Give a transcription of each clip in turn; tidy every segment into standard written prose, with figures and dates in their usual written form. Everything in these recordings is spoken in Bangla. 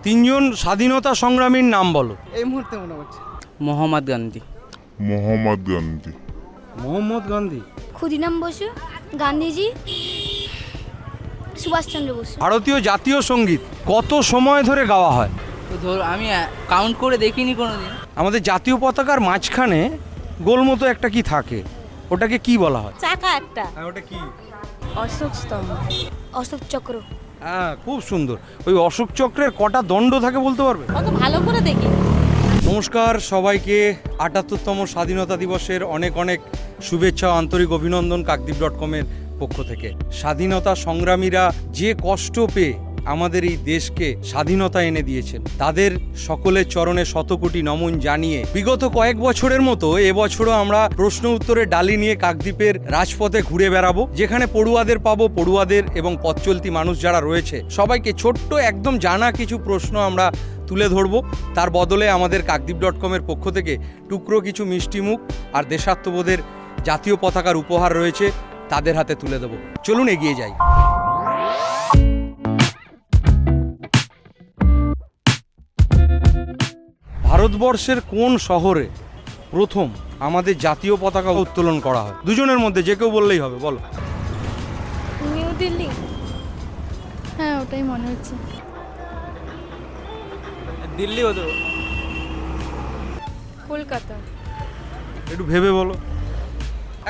তিনজন স্বাধীনতা সংগ্রামীর নাম বলো। এই মুহূর্তে মনে হচ্ছে মোহাম্মদ গান্ধী। মোহাম্মদ গান্ধী, ক্ষুদিরাম বসু, গান্ধীজি, সুভাষচন্দ্র বসু। ভারতীয় জাতীয় সঙ্গীত কত সময় ধরে গাওয়া হয়? তো ধর আমি কাউন্ট করে দেখিনি কোনোদিন। আমাদের জাতীয় পতাকার মাঝখানে গোল মতো একটা কি থাকে, ওটাকে কি বলা হয়? চাকা একটা। ওটা কি? অশোক স্তম্ভ। অশোক চক্র। হ্যাঁ, খুব সুন্দর। ওই অশোক চক্রের কটা দণ্ড থাকে বলতে পারবে? অত ভালো করে দেখি। নমস্কার সবাইকে, ৭৮তম স্বাধীনতা দিবসের অনেক অনেক শুভেচ্ছা ও আন্তরিক অভিনন্দন কাকদ্বীপ.com-এর পক্ষ থেকে। স্বাধীনতা সংগ্রামীরা যে কষ্ট পেয়ে আমাদের এই দেশকে স্বাধীনতা এনে দিয়েছেন, তাদের সকলের চরণে শতকোটি নমন জানিয়ে বিগত কয়েক বছরের মতো এবছরও আমরা প্রশ্ন উত্তরের ডালি নিয়ে কাকদ্বীপের রাজপথে ঘুরে বেড়াবো, যেখানে পড়ুয়াদের পাবো, পড়ুয়াদের এবং পথ চলতি মানুষ যারা রয়েছে সবাইকে ছোট্ট একদম জানা কিছু প্রশ্ন আমরা তুলে ধরবো। তার বদলে আমাদের কাকদ্বীপ.com-এর পক্ষ থেকে টুকরো কিছু মিষ্টিমুখ আর দেশাত্মবোধের জাতীয় পতাকার উপহার রয়েছে, তাদের হাতে তুলে দেবো। চলুন এগিয়ে যাই। ভারতবর্ষের কোন শহরে প্রথম আমাদের জাতীয় পতাকা উত্তোলন করা হয়? দুজনের মধ্যে যে কেউ বললেই হবে, বলো। নিউ দিল্লি। হ্যাঁ, ওটাই মনে হচ্ছে। দিল্লি হতো। কলকাতা। একটু ভেবে বলো।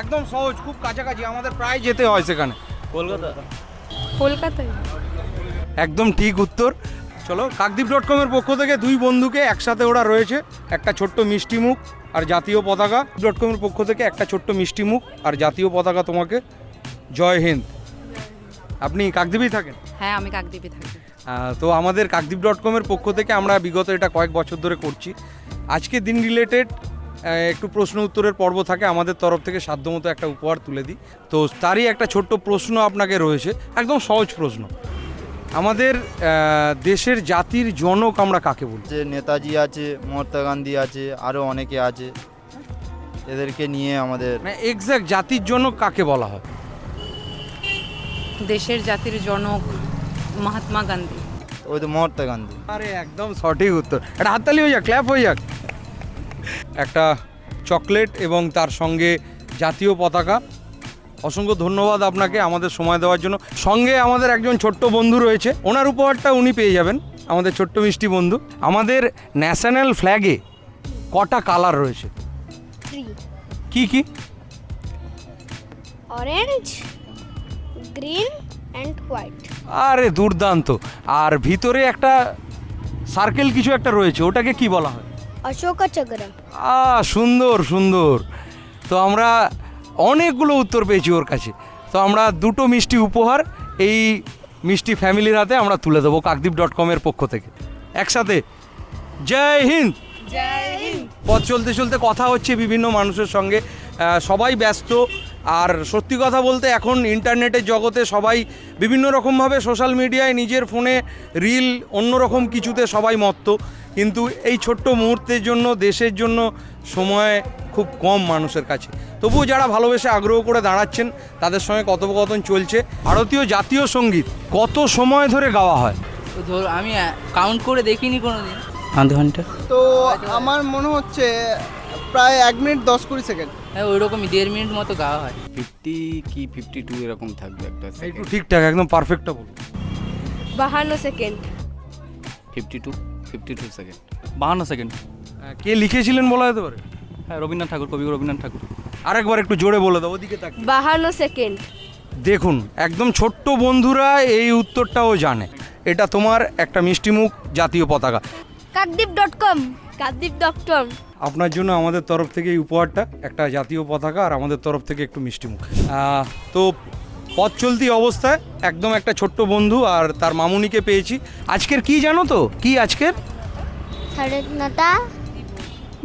একদম সহজ, খুব কাছাকাছি, আমাদের প্রায় যেতে হয় সেখানে। কলকাতা। কলকাতায়। একদম ঠিক উত্তর। চলো, কাকদ্বীপ.com-এর পক্ষ থেকে দুই বন্ধুকে একসাথে ওরা রয়েছে, একটা ছোট্ট মিষ্টিমুখ আর জাতীয় পতাকা। .com-এর পক্ষ থেকে একটা ছোট্ট মিষ্টিমুখ আর জাতীয় পতাকা তোমাকে। জয় হিন্দ। আপনি কাকদ্বীপেই থাকেন? হ্যাঁ, আমি কাকদ্বীপে থাকি। তো আমাদের কাকদ্বীপ.com-এর পক্ষ থেকে আমরা বিগত এটা কয়েক বছর ধরে করছি। আজকে দিন রিলেটেড একটু প্রশ্ন উত্তরের পর্ব থাকে, আমাদের তরফ থেকে সাধ্যমতো একটা উপহার তুলে দিই। তো তারই একটা ছোট্ট প্রশ্ন আপনাকে রয়েছে, একদম সহজ প্রশ্ন। আমাদের দেশের জাতির জনক আমরা কাকে বলি? যে নেতাজি আছে, মহাত্মা গান্ধী আছে, আরও অনেকে আছে, এদেরকে নিয়ে আমাদের মানে এক্স্যাক্ট জাতির জনক কাকে বলা হয়? দেশের জাতির জনক মহাত্মা গান্ধী। ওই তো মহাত্মা গান্ধী। আরে একদম সঠিক উত্তর। একটা হাততালি হয়ে যাক, ক্ল্যাপ হয়ে যাক। একটা চকলেট এবং তার সঙ্গে জাতীয় পতাকা। অসংখ্য ধন্যবাদ আপনাকে আমাদের সময় দেওয়ার জন্য। সঙ্গে আমাদের একজন ছোট্ট বন্ধু রয়েছে, ওনার উপহারটা উনি পেয়ে যাবেন, আমাদের ছোট্ট মিষ্টি বন্ধু। আমাদের ন্যাশনাল ফ্ল্যাগে কটা কালার রয়েছে? 3। কি কি? Orange, green and white. আরে দুর্দান্ত। আর ভিতরে একটা সার্কেল কিছু একটা রয়েছে, ওটাকে কি বলা হয়? অশোক চক্র। সুন্দর সুন্দর। তো আমরা অনেকগুলো উত্তর পেয়েছি ওর কাছে। তো আমরা দুটো মিষ্টি উপহার এই মিষ্টি ফ্যামিলির হাতে আমরা তুলে দেবো কাকদ্বীপ.com-এর পক্ষ থেকে। একসাথে জয় হিন্দ। জয় হিন্দ। পথ চলতে চলতে কথা হচ্ছে বিভিন্ন মানুষের সঙ্গে, সবাই ব্যস্ত। আর সত্যি কথা বলতে এখন ইন্টারনেটের জগতে সবাই বিভিন্ন রকমভাবে সোশ্যাল মিডিয়ায় নিজের ফোনে রিল অন্যরকম কিছুতে সবাই মত্ত, কিন্তু এই ছোট্ট মুহূর্তের জন্য, দেশের জন্য সময় খুব কম মানুষের কাছে। তবুও যারা ভালোবেসে আগ্রহ করে দাঁড়াচ্ছেন তাদের সঙ্গে কথোপকথন চলছে। ভারতীয় জাতীয় সঙ্গীত কত সময় ধরে গাওয়া হয়? তো ধর আমি কাউন্ট করে দেখিনি কোনোদিন। আধ ঘন্টা। তো আমার মনে হচ্ছে প্রায় 1 মিনিট 10-20 সেকেন্ড। হ্যাঁ, ওই রকমই 1.5 মিনিট মতো গাওয়া হয়। 50 কি 52 এরকম থাকবে একটা একটু সেকেন্ড। ঠিকঠাক একদম পারফেক্টটা বলুন। 52 সেকেন্ড। 52 সেকেন্ড। 52 সেকেন্ড। কে লিখেছিলেন বলা যেতে পারে? হ্যাঁ, রবীন্দ্রনাথ ঠাকুর, কবি রবীন্দ্রনাথ ঠাকুর। আরেকবার একটু জোরে বলে দাও, ওদিকে তাকিয়ে। 52 সেকেন্ড। দেখুন, একদম ছোট্ট বন্ধুরা এই উত্তরটাও জানে। এটা তোমার একটা মিষ্টিমুখ জাতীয় পতাকা। কাকদ্বীপ.com। কাকদ্বীপ.com। আপনার জন্য আমাদের তরফ থেকে এই উপহারটা, একটা জাতীয় পতাকা আর আমাদের তরফ থেকে একটু মিষ্টিমুখ। তো পথ চলতি অবস্থায় একদম একটা ছোট্ট বন্ধু আর তার মামুনিকে পেয়েছি। আজকের কি জানো তো? কি আজকের? স্বাধীনতা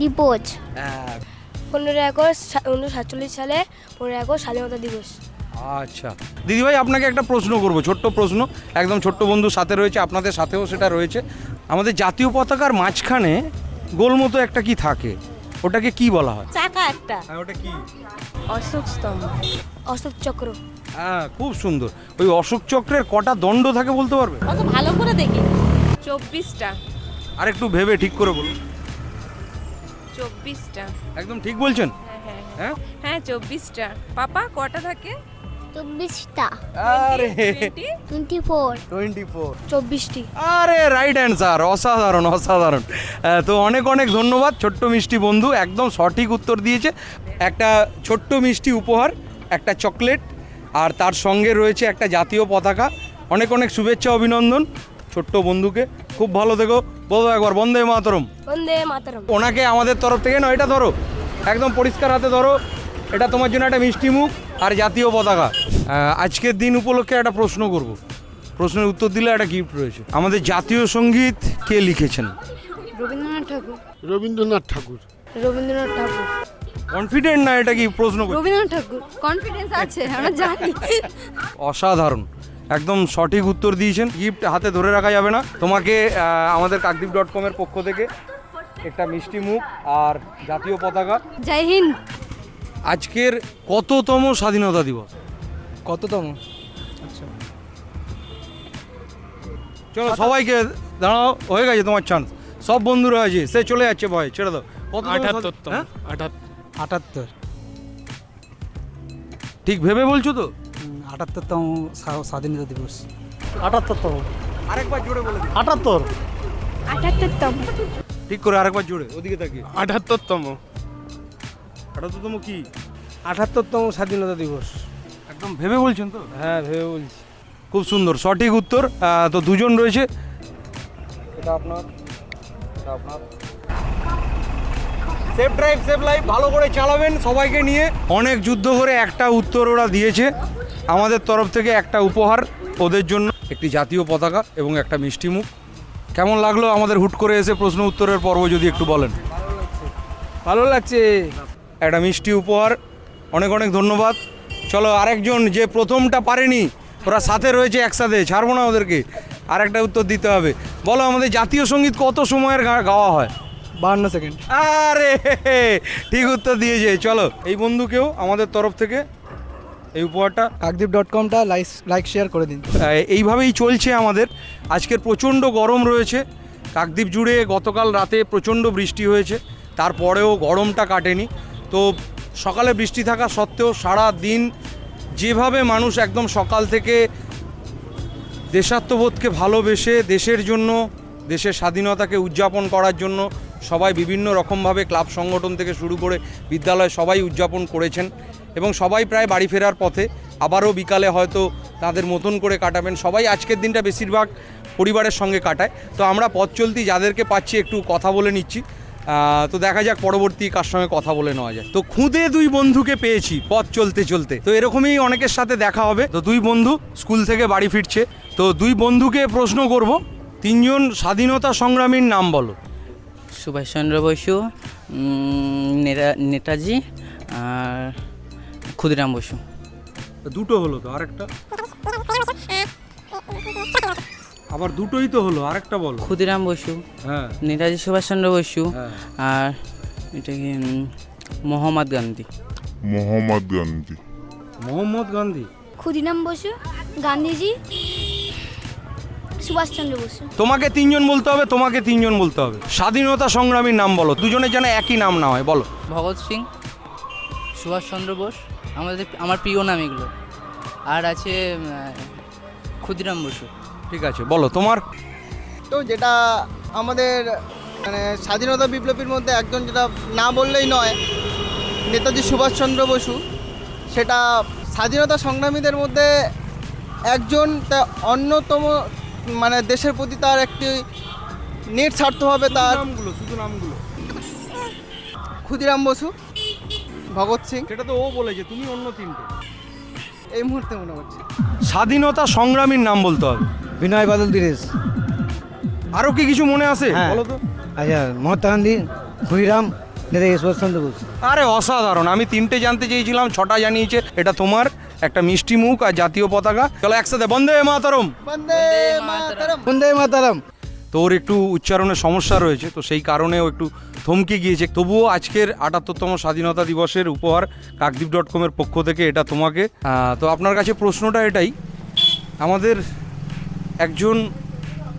দিবস। 15 আগস্ট 1947 সালে 15 আগস্ট স্বাধীনতা দিবস। আচ্ছা দিদিভাই, আপনাকে একটা প্রশ্ন করব, ছোট্ট প্রশ্ন। একদম ছোট্ট বন্ধু সাথে রয়েছে, আপনাদের সাথেও সেটা রয়েছে। আমাদের জাতীয় পতাকার মাঝখানে গোল মতো একটা কি থাকে, ওটাকে কি বলা হয়? চাকা একটা। ওটা কি? অশোক স্তম্ভ। অশোক চক্র। খুব সুন্দর। ওই অশোক চক্রের কটা দণ্ড থাকে বলতে পারবে? অত ভালো করে দেখি। 24টা। আর একটু ভেবে ঠিক করে বলুন। 24টা। একদম ঠিক বলছেন? হ্যাঁ হ্যাঁ হ্যাঁ 24টা। পাপা কটা থাকে? 24টা। আরে 24। 24। 24টি। আরে রাইট অ্যান্সার, অসাধারণ অসাধারণ। তো অনেক অনেক ধন্যবাদ ছোট্ট মিষ্টি বন্ধু, একদম সঠিক উত্তর দিয়েছে। একটা ছোট্ট মিষ্টি উপহার, একটা চকলেট, আর তার সঙ্গে রয়েছে একটা জাতীয় পতাকা। অনেক অনেক শুভেচ্ছা অভিনন্দন ছোট্ট বন্ধুকে, খুব ভালো থেকো। বলো একবার বন্দে মাতরম। বন্দে মাতরম। ওনাকে আমাদের তরফ থেকে না, এটা ধরো, একদম পরিষ্কার হাতে ধরো, এটা তোমার জন্য একটা মিষ্টি মুখ আর জাতীয় পতাকা। আজকের দিন উপলক্ষে একটা প্রশ্ন করব, প্রশ্নের উত্তর দিলে একটা গিফট রয়েছে। আমাদের জাতীয় সঙ্গীত কে লিখেছেন? রবীন্দ্রনাথ ঠাকুর। রবীন্দ্রনাথ ঠাকুর। রবীন্দ্রনাথ ঠাকুর। কনফিডেন্ট না এটা কি প্রশ্ন করছি? রবীন্দ্রনাথ ঠাকুর। কনফিডেন্স আছে, আমরা জানি। অসাধারণ, একদম সঠিক উত্তর দিয়েছেন। গিফট হাতে ধরে রাখা যাবে না, তোমাকে আমাদের কাকদ্বীপ.com-এর পক্ষ থেকে একটা মিষ্টি মুখ আর জাতীয় পতাকা। জয় হিন্দ। আজকের কততম স্বাধীনতা দিবস? কততম? চলো সবাইকে দাঁড়াও, হয়ে গেছে তোমার চান্স। সব বন্ধুরা আছে, সে চলে যাচ্ছে ভয়, ছেড়ে দাও। 78। ঠিক ভেবে বলছো তো? 78তম স্বাধীনতা দিবস। 78তম। আরেকবার জোরে বলে দিন। 78। 78তম। ঠিক করে আরেকবার জোরে, ওদিকে তাকিয়ে। 78তম। 78তম কি? 78তম স্বাধীনতা দিবস। একদম ভেবে বলছেন তো? হ্যাঁ ভেবে বলছি। খুব সুন্দর সঠিক উত্তর। তো দুজন রয়েছে, এটা আপনার, এটা আপনার। সেফ ড্রাইভ সেফ লাইফ, ভালো করে চালাবেন সবাইকে নিয়ে। অনেক যুদ্ধ করে একটা উত্তর ওরা দিয়েছে, আমাদের তরফ থেকে একটা উপহার ওদের জন্য, একটি জাতীয় পতাকা এবং একটা মিষ্টি মুখ। কেমন লাগলো আমাদের হুট করে এসে প্রশ্ন উত্তরের পর্ব, যদি একটু বলেন। ভালো লাগছে। একটা মিষ্টি উপহার, অনেক অনেক ধন্যবাদ। চলো আরেকজন যে প্রথমটা পারেনি, ওরা সাথে রয়েছে একসাথে, ছাড়বো না ওদেরকে, আর একটা উত্তর দিতে হবে। বলো আমাদের জাতীয় সঙ্গীত কত সময়ের গাওয়া হয়? 52 সেকেন্ড। আরে ঠিক উত্তর দিয়েছে। চলো এই বন্ধুকেও আমাদের তরফ থেকে এই উপহারটা। কাকদ্বীপ.com-টা লাইক শেয়ার করে দিন। এইভাবেই চলছে আমাদের। আজকের প্রচণ্ড গরম রয়েছে কাকদ্বীপ জুড়ে, গতকাল রাতে প্রচণ্ড বৃষ্টি হয়েছে, তারপরেও গরমটা কাটেনি। তো সকালে বৃষ্টি থাকা সত্ত্বেও সারা দিন যেভাবে মানুষ একদম সকাল থেকে দেশাত্মবোধকে ভালোবেসে দেশের জন্য, দেশের স্বাধীনতাকে উদযাপন করার জন্য সবাই বিভিন্ন রকমভাবে ক্লাব সংগঠন থেকে শুরু করে বিদ্যালয় সবাই উদযাপন করেছেন, এবং সবাই প্রায় বাড়ি ফেরার পথে, আবারও বিকালে হয়তো তাদের মতন করে কাটাবেন। সবাই আজকের দিনটা বেশিরভাগ পরিবারের সঙ্গে কাটায়। তো আমরা পথ চলতি যাদেরকে পাচ্ছি একটু কথা বলে নিচ্ছি। তো দেখা যাক পরবর্তী কার সঙ্গে কথা বলে নেওয়া যায়। তো খুদে দুই বন্ধুকে পেয়েছি পথ চলতে চলতে, তো এরকমই অনেকের সাথে দেখা হবে। তো দুই বন্ধু স্কুল থেকে বাড়ি ফিরছে, তো দুই বন্ধুকে প্রশ্ন করব, তিনজন স্বাধীনতা সংগ্রামীর নাম বলো। সুভাষচন্দ্র বসু, নেতাজি আর ক্ষুদিরাম বসু। দুটো হলো তো, আরেকটা আবার দুটোই তো হলো, আরেকটা বলো। ক্ষুদিরাম বসু, হ্যাঁ, নেতাজি সুভাষচন্দ্র বসু, হ্যাঁ। আর এটা কি মোহাম্মদ গান্ধী। মোহাম্মদ গান্ধী। মোহাম্মদ গান্ধী। ক্ষুদিরাম বসু, গান্ধীজি, সুভাষচন্দ্র বসু। তোমাকে তিনজন বলতে হবে, তোমাকে তিনজন বলতে হবে। স্বাধীনতা সংগ্রামীর নাম বলো, দুজনের যেন একই নাম না হয়, বলো। ভগৎ সিং, সুভাষচন্দ্র বোস, আমার প্রিয় নাম এগুলো। আর আছে ক্ষুদিরাম বসু। ঠিক আছে, বলো তোমার। তো যেটা আমাদের মানে স্বাধীনতা বিপ্লবীর মধ্যে একজন, যেটা না বললেই নয়, নেতাজি সুভাষচন্দ্র বসু। সেটা স্বাধীনতা সংগ্রামীদের মধ্যে একজন, তা অন্যতম, মানে দেশের প্রতি তার একটি নিঃস্বার্থ হবে তার। শুধু নামগুলো। ক্ষুদিরাম বসু, ভগৎ সিং। সেটা তো ও বলেছে, তুমি অন্য তিনটে। এই মুহূর্তে মনে হচ্ছে স্বাধীনতা সংগ্রামীর নাম বলতে হবে। বিনয় বাদল দীনেশ। আরও কি কিছু মনে আছে হ্যাঁ। বলো তো। আচ্ছা, মহাত্মা গান্ধী, ক্ষুদিরাম, নেতাজি সুভাষচন্দ্র বোস। আরে অসাধারণ, আমি তিনটে জানতে চেয়েছিলাম, ছটা জানিয়েছে। এটা তোমার একটা মিষ্টি মুখ আর জাতীয় পতাকা। চলো একসাথে বন্দে মাতরম। বন্দে মাতরম। বন্দে মাতরম। তো ওর একটু উচ্চারণের সমস্যা রয়েছে, তো সেই কারণে ও একটু থমকে গিয়েছে। তবুও আজকের ৭৮তম স্বাধীনতা দিবসের উপহার কাকদ্বীপ.com-এর পক্ষ থেকে এটা তোমাকে। তো আপনার কাছে প্রশ্নটা এটাই, আমাদের একজন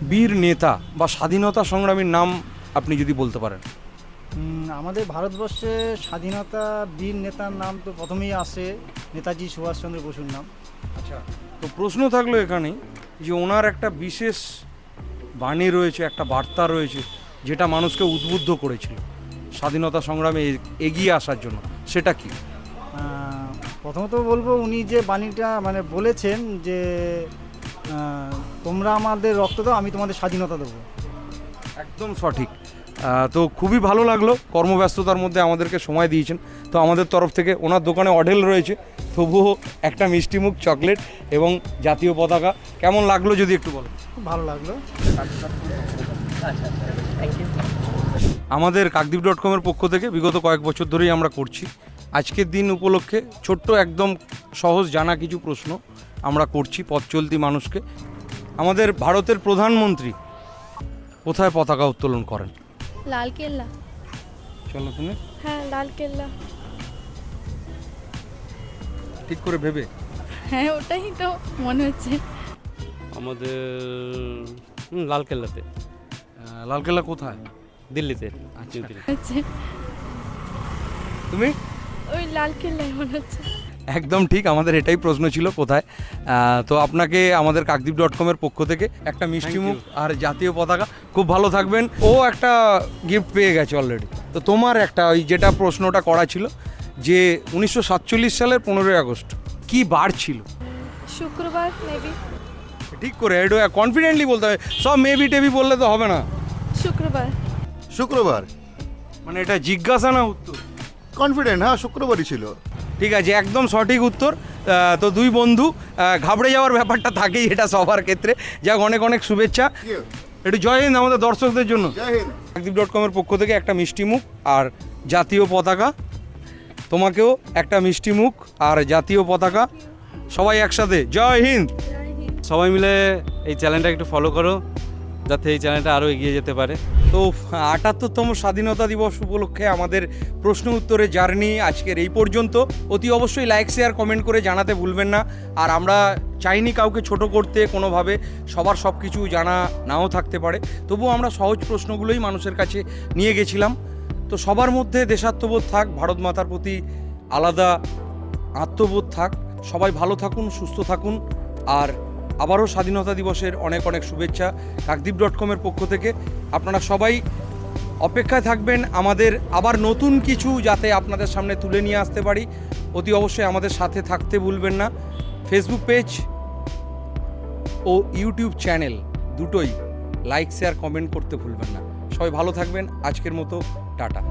বীর নেতা বা স্বাধীনতা সংগ্রামীর নাম আপনি যদি বলতে পারেন। আমাদের ভারতবর্ষে স্বাধীনতা বীর নেতার নাম তো প্রথমেই আসে নেতাজি সুভাষচন্দ্র বসুর নাম। আচ্ছা, তো প্রশ্ন থাকলো এখানে যে ওনার একটা বিশেষ বাণী রয়েছে, একটা বার্তা রয়েছে যেটা মানুষকে উদ্বুদ্ধ করেছিল স্বাধীনতা সংগ্রামে এগিয়ে আসার জন্য, সেটা কি? প্রথমত বলবো উনি যে বাণীটা মানে বলেছেন যে তোমরা আমাদের রক্ত দাও, আমি তোমাদের স্বাধীনতা দেবো। একদম সঠিক। তো খুবই ভালো লাগলো, কর্মব্যস্ততার মধ্যে আমাদেরকে সময় দিয়েছেন। তো আমাদের তরফ থেকে ওনার দোকানে অঢেল রয়েছে, তবুও একটা মিষ্টিমুখ, চকলেট এবং জাতীয় পতাকা। কেমন লাগলো যদি একটু বলো। খুব ভালো লাগলো। আমাদের কাকদ্বীপ.com-এর পক্ষ থেকে বিগত কয়েক বছর ধরেই আমরা করছি। আজকের দিন উপলক্ষে ছোট্ট একদম সহজ জানা কিছু প্রশ্ন আমরা করছি পথ চলতি মানুষকে। আমাদের ভারতের প্রধানমন্ত্রী কোথায় পতাকা উত্তোলন করেন? লালকেল্লা। চলো তুমি। হ্যাঁ, লালকেল্লা। ঠিক করে ভেবে। হ্যাঁ, ওটাই তো মনে হচ্ছে। আমাদের লালকেল্লাতে। লালকেল্লা কোথায়? দিল্লিতে। আচ্ছা, হচ্ছে তুমি? ওই লালকেল্লায় মনে হচ্ছে। একদম ঠিক, আমাদের এটাই প্রশ্ন ছিল কোথায়। তো আপনাকে আমাদের কাকদ্বীপ.com-এর পক্ষ থেকে একটা মিষ্টিমুখ আর জাতীয় পতাকা। খুব ভালো থাকবেন। ও একটা গিফট পেয়ে গেছে অলরেডি। তো তোমার একটা ওই যেটা প্রশ্নটা করা ছিল যে 1947 সালের 15ই আগস্ট কি বার ছিল? শুক্রবার মেবি। ঠিক করে এটা কনফিডেন্টলি বলতে হবে, সব মেবি টেবি বললে তো হবে না। শুক্রবার। শুক্রবার। মানে এটা জিজ্ঞাসা না উত্তর? কনফিডেন্ট, হ্যাঁ শুক্রবারই ছিল। ঠিক আছে, একদম সঠিক উত্তর। তো দুই বন্ধু, ঘাবড়ে যাওয়ার ব্যাপারটা থাকেই এটা সবার ক্ষেত্রে। যাক, অনেক অনেক শুভেচ্ছা। একটু জয় হিন্দ আমাদের দর্শকদের জন্য। কাকদ্বীপ.com-এর পক্ষ থেকে একটা মিষ্টিমুখ আর জাতীয় পতাকা। তোমাকেও একটা মিষ্টিমুখ আর জাতীয় পতাকা। সবাই একসাথে জয় হিন্দ। সবাই মিলে এই চ্যানেলটা একটু ফলো করো, যাতে এই চ্যানেলটা আরও এগিয়ে যেতে পারে। তো ৭৮তম স্বাধীনতা দিবস উপলক্ষে আমাদের প্রশ্ন উত্তরের জার্নি আজকের এই পর্যন্ত। অতি অবশ্যই লাইক, শেয়ার, কমেন্ট করে জানাতে ভুলবেন না। আর আমরা চাইনি কাউকে ছোট করতে কোনোভাবে, সবার সব কিছু জানা নাও থাকতে পারে, তবুও আমরা সহজ প্রশ্নগুলোই মানুষের কাছে নিয়ে গেছিলাম। তো সবার মধ্যে দেশাত্মবোধ থাক, ভারত মাতার প্রতি আলাদা আত্মবোধ থাক। সবাই ভালো থাকুন, সুস্থ থাকুন। আর আবারও স্বাধীনতা দিবসের অনেক অনেক শুভেচ্ছা কাকদ্বীপ.com-এর পক্ষ থেকে। আপনারা সবাই অপেক্ষায় থাকবেন আমাদের আবার নতুন কিছু যাতে আপনাদের সামনে তুলে নিয়ে আসতে পারি। অতি অবশ্যই আমাদের সাথে থাকতে ভুলবেন না। ফেসবুক পেজ ও ইউটিউব চ্যানেল দুটোই লাইক, শেয়ার, কমেন্ট করতে ভুলবেন না। সবাই ভালো থাকবেন। আজকের মতো টাটা।